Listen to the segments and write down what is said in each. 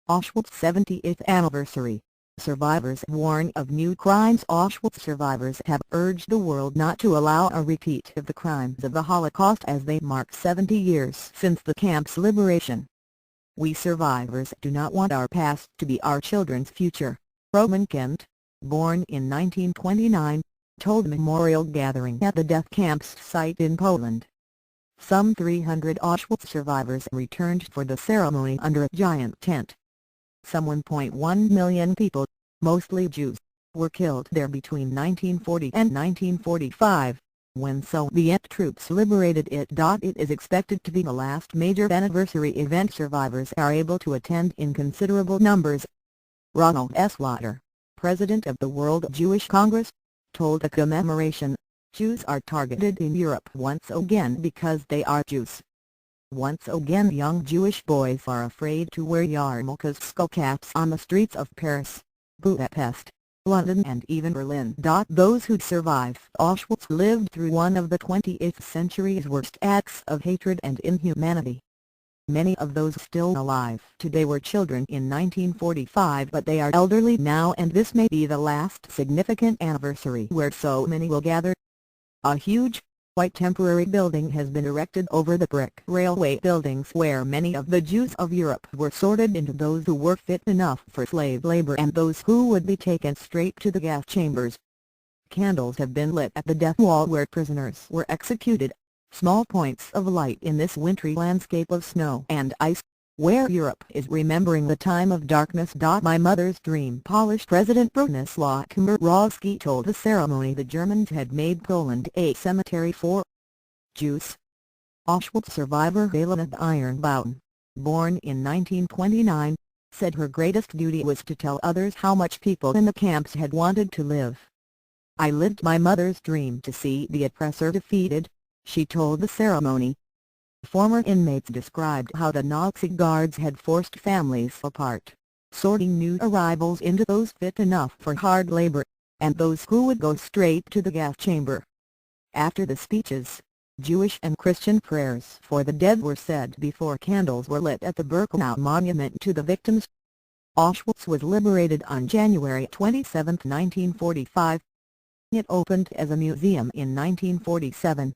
Auschwitz 70th Anniversary. Survivors warn of new crimes. Auschwitz survivors have urged the world not to allow a repeat of the crimes of the Holocaust as they mark 70 years since the camp's liberation. "We survivors do not want our past to be our children's future," Roman Kent, born in 1929, told a memorial gathering at the death camp's site in Poland. Some 300 Auschwitz survivors returned for the ceremony under a giant tent. Some 1.1 million people, mostly Jews, were killed there between 1940 and 1945, when Soviet troops liberated it.It is expected to be the last major anniversary event survivors are able to attend in considerable numbers. Ronald S Lauder, president of the World Jewish Congress, told a commemoration, "Jews are targeted in Europe once again because they are Jews. Once again young Jewish boys are afraid to wear yarmulkes, skullcaps on the streets of Paris, Budapest, London and even Berlin." Those who survived Auschwitz lived through one of the 20th century's worst acts of hatred and inhumanity. Many of those still alive today were children in 1945, but they are elderly now, and this may be the last significant anniversary where so many will gather. A huge, white temporary building has been erected over the brick railway buildings where many of the Jews of Europe were sorted into those who were fit enough for slave labor and those who would be taken straight to the gas chambers. Candles have been lit at the death wall where prisoners were executed, small points of light in this wintry landscape of snow and ice, where Europe is remembering the time of darkness. "My mother's dream," Polish President Bronisław Komorowski told the ceremony the Germans had made Poland a cemetery for Jews. Auschwitz survivor Helena Ironbaum, born in 1929, said her greatest duty was to tell others how much people in the camps had wanted to live. "I lived my mother's dream to see the oppressor defeated," she told the ceremony. Former inmates described how the Nazi guards had forced families apart, sorting new arrivals into those fit enough for hard labor, and those who would go straight to the gas chamber. After the speeches, Jewish and Christian prayers for the dead were said before candles were lit at the Birkenau monument to the victims. Auschwitz was liberated on January 27, 1945. It opened as a museum in 1947.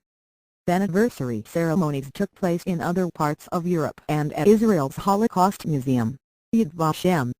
Anniversary ceremonies took place in other parts of Europe and at Israel's Holocaust Museum, Yad Vashem.